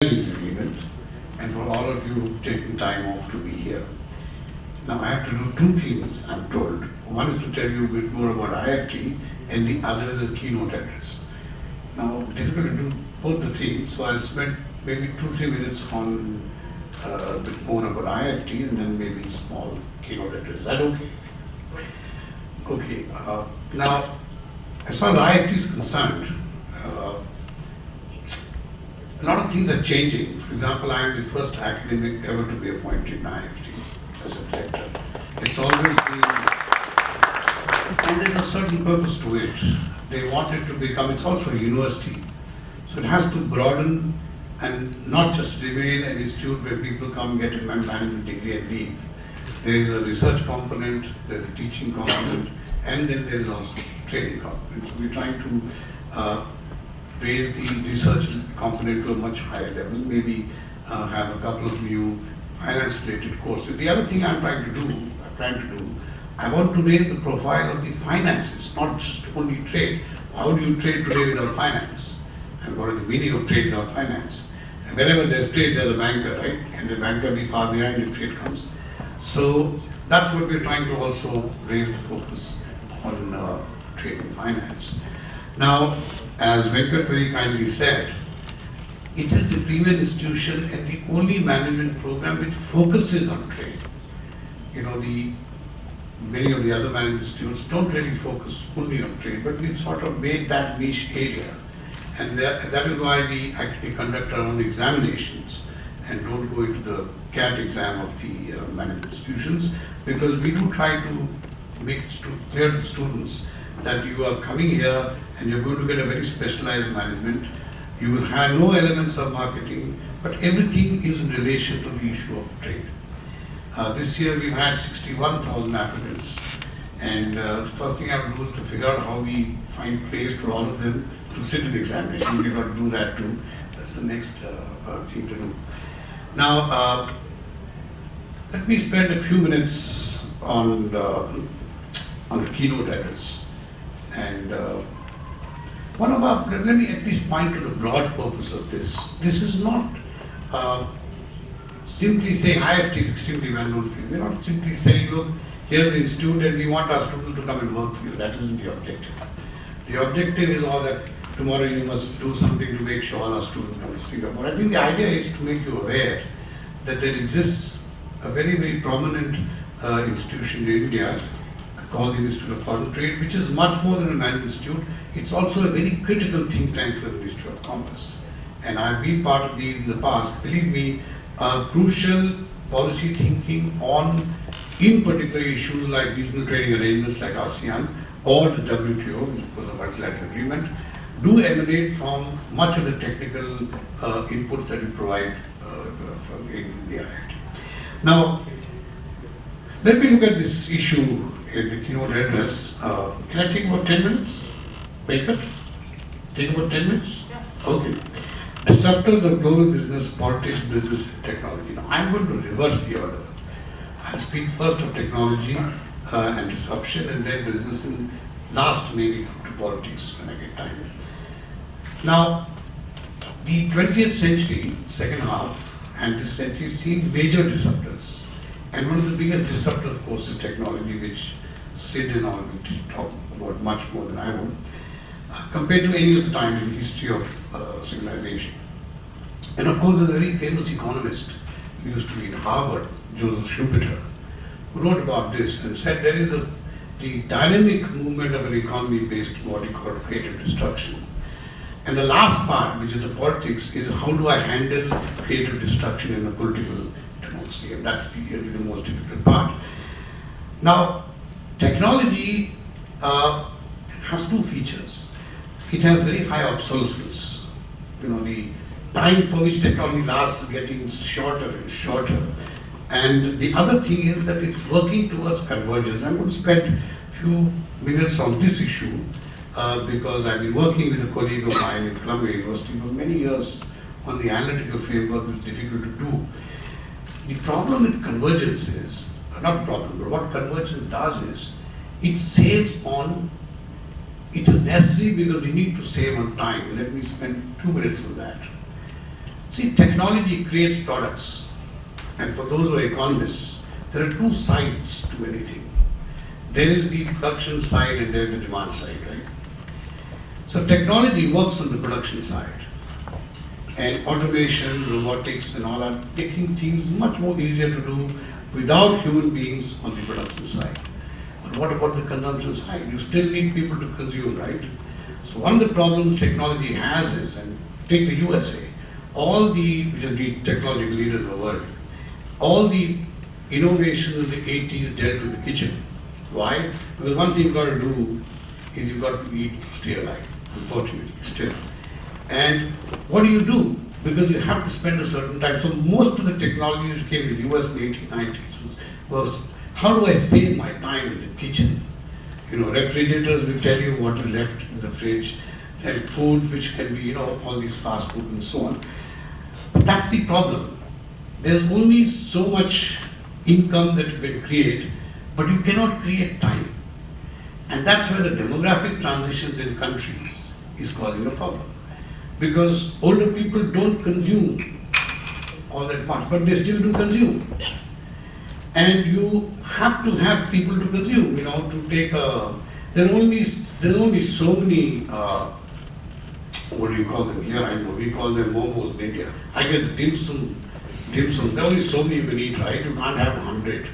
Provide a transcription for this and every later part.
the event and for all of you who've taken time off to be here. Now I have to do two things, I'm told. One is to tell you a bit more about IIFT and the other is a keynote address. Now, difficult to do both the things, so I'll spend maybe 2-3 minutes on a bit more about IIFT and then maybe a small keynote address. Is that okay? Okay. Now, as far as IIFT is concerned, a lot of things are changing. For example, I am the first academic ever to be appointed in IIFT as a director. It's always been, and there's a certain purpose to it. They want it to become, it's also a university. So it has to broaden and not just remain an institute where people come, get a management degree and leave. There is a research component, there's a teaching component, and then there is also a training component. So we're trying to raise the research component to a much higher level, maybe have a couple of new finance-related courses. The other thing I'm trying to do, I want to raise the profile of the finances, not just only trade. How do you trade today without finance? And what is the meaning of trade without finance? And wherever there's trade, there's a banker, right? Can the banker be far behind if trade comes? So that's what we're trying to also raise the focus on trade and finance. Now, as Venkat very kindly said, it is the premier institution and the only management program which focuses on trade. You know, many of the other management institutes don't really focus only on trade, but we've sort of made that niche area. And that is why we actually conduct our own examinations and don't go into the CAT exam of the management institutions, because we do try to make it clear to the students that you are coming here and you're going to get a very specialized management. You will have no elements of marketing, but everything is in relation to the issue of trade. This year we've had 61,000 applicants, and the first thing I have to do is to figure out how we find place for all of them to sit in the examination. We've got to do that too. That's the next thing to do. Now, let me spend a few minutes on the keynote address. And let me at least point to the broad purpose of this. This is not simply saying IIFT is extremely well known field. We're not simply saying, look, here's the institute and we want our students to come and work for you. That isn't the objective. The objective is all that tomorrow you must do something to make sure all our students come to Singapore. I think the idea is to make you aware that there exists a very, very prominent institution in India called the Institute of Foreign Trade, which is much more than a management institute. It's also a very critical think tank for the Ministry of Commerce. And I've been part of these in the past. Believe me, crucial policy thinking on, in particular, issues like regional trading arrangements like ASEAN or the WTO, which was a multilateral agreement, do emanate from much of the technical inputs that we provide from in the IIFT. Now, let me look at this issue in the keynote address. Can I take about 10 minutes? Baker? Take about 10 minutes? Yeah. Okay. Disruptors of global business, politics, business, and technology. Now, I'm going to reverse the order. I'll speak first of technology and disruption, and then business, and last maybe come to politics when I get time. Now, the 20th century, second half, and this century has seen major disruptors. And one of the biggest disruptors, of course, is technology, which Sid and all will talk about much more than I would, compared to any other time in the history of civilization. And of course, there's a very famous economist who used to be in Harvard, Joseph Schumpeter, who wrote about this and said there is the dynamic movement of an economy based on what he called creative destruction. And the last part, which is the politics, is how do I handle creative destruction in a political democracy, and that's really the most difficult part. Now, technology has two features. It has very high obsolescence. You know, the time for which technology lasts is getting shorter and shorter. And the other thing is that it's working towards convergence. I'm going to spend a few minutes on this issue because I've been working with a colleague of mine in Columbia University for many years on the analytical framework, which is difficult to do. The problem with convergence is, not the problem, but what convergence does is, it saves on, it is necessary because you need to save on time. Let me spend 2 minutes on that. See, technology creates products. And for those who are economists, there are two sides to anything. There is the production side and there is the demand side, right? So technology works on the production side. And automation, robotics and all are making things much more easier to do without human beings on the production side. But what about the consumption side? You still need people to consume, right? So one of the problems technology has is, and take the USA, which is the technology leader in the world, all the innovations in the 80s dealt with the kitchen. Why? Because one thing you've got to do is you've got to eat to stay alive, unfortunately, still. And what do? Because you have to spend a certain time. So most of the technology which came in the US in the 1890s was how do I save my time in the kitchen? Refrigerators will tell you what is left in the fridge, then food which can be, all these fast food and so on. But that's the problem. There's only so much income that you can create, but you cannot create time. And that's where the demographic transitions in countries is causing a problem. Because older people don't consume all that much, but they still do consume. And you have to have people to consume, to take there's only so many, what do you call them here? I don't know, we call them momos in India. I guess dim sum, there are only so many you can eat, right? You can't have 100.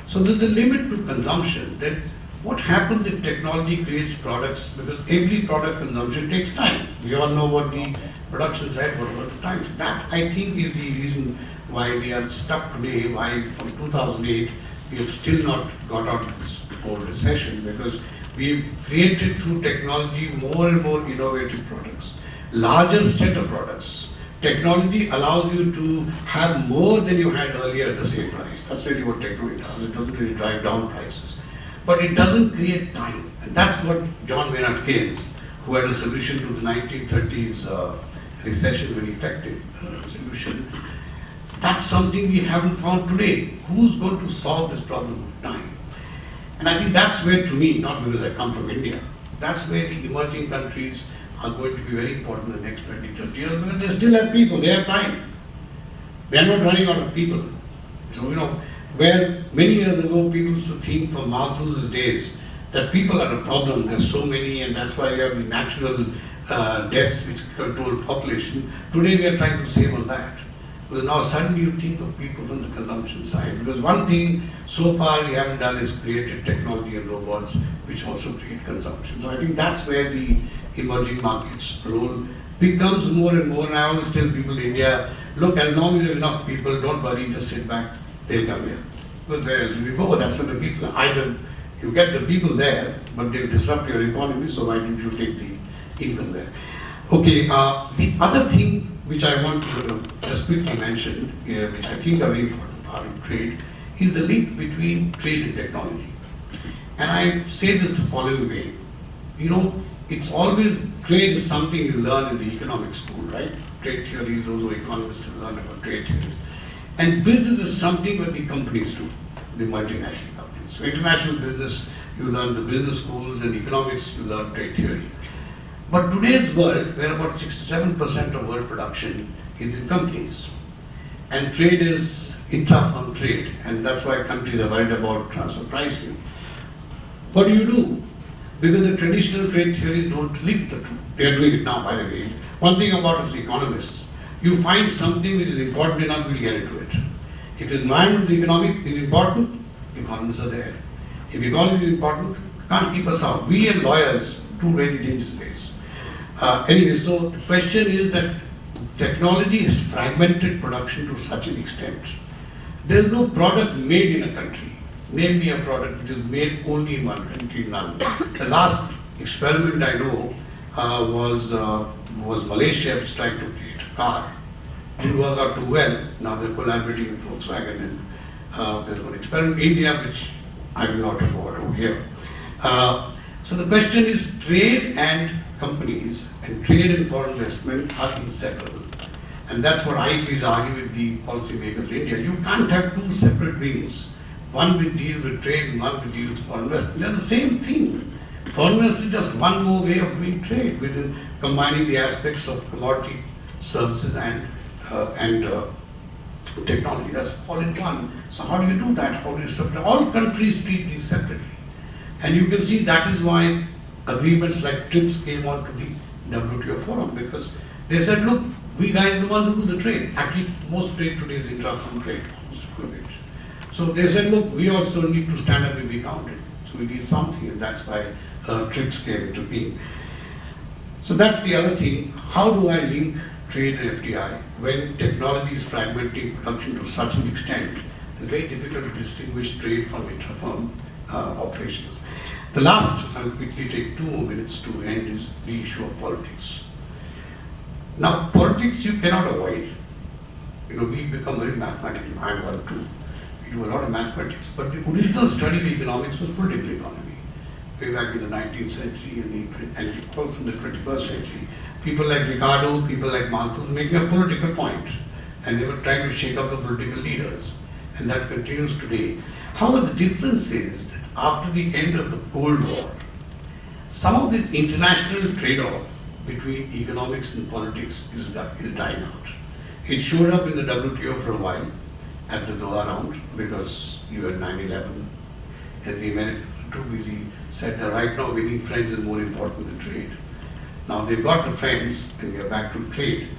So there's a limit to consumption. Then what happens if technology creates products? Because every product consumption takes time. We all know what the production side, what about the time. That I think is the reason why we are stuck today, why from 2008 we have still not got out of this whole recession, because we've created through technology more and more innovative products, larger set of products. Technology allows you to have more than you had earlier at the same price. That's really what technology does. It doesn't really drive down prices. But it doesn't create time. And that's what John Maynard Keynes, who had a solution to the 1930s recession, very effective solution. That's something we haven't found today. Who's going to solve this problem of time? And I think that's where, to me, not because I come from India, that's where the emerging countries are going to be very important in the next 20, 30 years, because they still have people, they have time. They are not running out of people. So, where many years ago people used to think from Malthus's days that people are a problem, there's so many, and that's why we have the natural deaths which control population. Today we are trying to save on that. Because now suddenly you think of people from the consumption side. Because one thing so far we haven't done is created technology and robots which also create consumption. So I think that's where the emerging markets role becomes more and more. And I always tell people in India, look, as long as there are enough people, don't worry, just sit back, they'll come here. Because where else will you go? That's where the people are. Either you get the people there, but they'll disrupt your economy, so why don't you take the income there? Okay, the other thing which I want to just quickly mention, which I think are very important part of trade, is the link between trade and technology. And I say this the following way. It's always, trade is something you learn in the economic school, right? Trade theories, those who are economists will learn about trade theories. And business is something that the companies do, the multinational companies. So international business, you learn the business schools, and economics, you learn trade theory. But today's world, where about 67% of world production is in companies, and trade is intra-firm trade, and that's why countries are worried about transfer pricing. What do? Because the traditional trade theories don't link the two. They are doing it now, by the way. One thing about us economists, you find something which is important enough, we'll get into it. If environment is important, economists are there. If economy is important, can't keep us out. We and lawyers, two very dangerous ways. Anyway, so the question is that technology has fragmented production to such an extent. There's no product made in a country. Name me a product which is made only in one country, none. The last experiment I know was Malaysia, which tried to create a car. Didn't work out too well. Now they're collaborating with Volkswagen, and there's one experiment in India which I will not talk about over here. So the question is, trade and companies and trade and foreign investment are inseparable. And that's what I please argue with the policymakers in India. You can't have two separate wings. One will deal with trade and one will deal with foreign investment. They're the same thing. Foreign investment is just one more way of doing trade, within combining the aspects of commodity, services and and technology. That's all in one. So how do you do that? How do you separate? All countries treat these separately. And you can see that is why agreements like TRIPS came on to the WTO forum, because they said, look, we guys are the ones who do the trade. Actually, most trade today is intra-firm trade. So they said, look, we also need to stand up and be counted. So we need something, and that's why TRIPS came into being. So that's the other thing. How do I link trade and FDI? When technology is fragmenting production to such an extent, it's very difficult to distinguish trade from intra-firm operations. The last, I'll quickly take 2 more minutes to end, is the issue of politics. Now, politics you cannot avoid. You know, we become very mathematical. I'm one too. We do a lot of mathematics, but the original study of economics was political economy. Way back in the 19th century and also in the 21st century. People like Ricardo, people like Malthus making a political point, and they were trying to shake up the political leaders, and that continues today. However, the difference is that after the end of the Cold War, some of this international trade-off between economics and politics is dying out. It showed up in the WTO for a while at the Doha round, because you had 9/11, and the Americans were too busy, said that right now winning friends is more important than trade. Now they've got the friends and we are back to trade.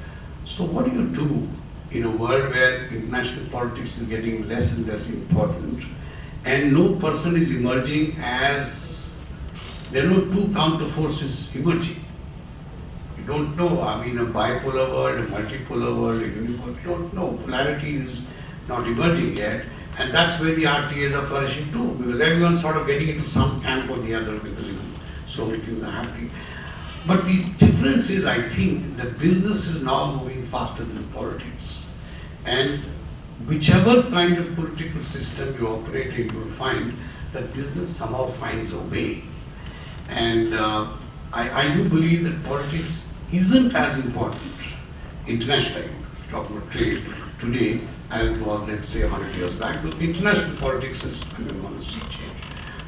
So what do you do in a world where international politics is getting less and less important and no person is emerging as, there are no two counter forces emerging? You don't know, I mean, a bipolar world, a multipolar world, a unipolar, you don't know. Polarity is not emerging yet. And that's where the RTAs are flourishing too, because everyone's sort of getting into some camp or the other, because so many things are happening. But the difference is, I think, that business is now moving faster than politics. And whichever kind of political system you operate in, you will find that business somehow finds a way. And I do believe that politics isn't as important internationally, talk about trade, today, as it was, let's say, 100 years back. But international politics is going to see change.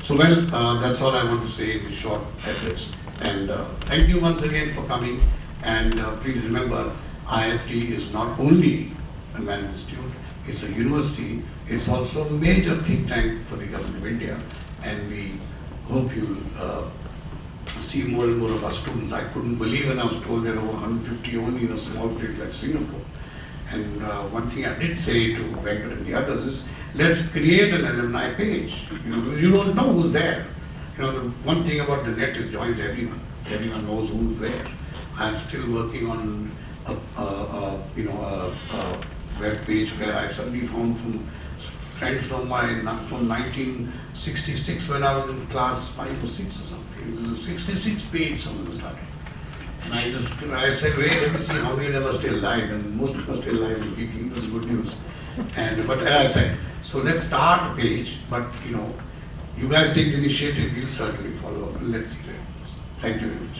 So, well, that's all I want to say in this short address. And thank you once again for coming. And please remember, IIFT is not only a management institute, it's a university, it's also a major think tank for the government of India. And we hope you'll see more and more of our students. I couldn't believe when I was told there are over 150 only in a small place like Singapore. And one thing I did say to Venkat and the others is, let's create an alumni page. You don't know who's there. The one thing about the net is joins everyone. Everyone knows who's where. I'm still working on a web page where I suddenly found from friends from 1966 when I was in class 5 or 6 or something. It was a 66 page someone started. And I said, wait, let me see how many of them are still alive, and most of them are still alive and kicking. It was good news. But as I said, so let's start a page, but you guys take the initiative, we'll certainly follow up. Let's see. Thank you very much.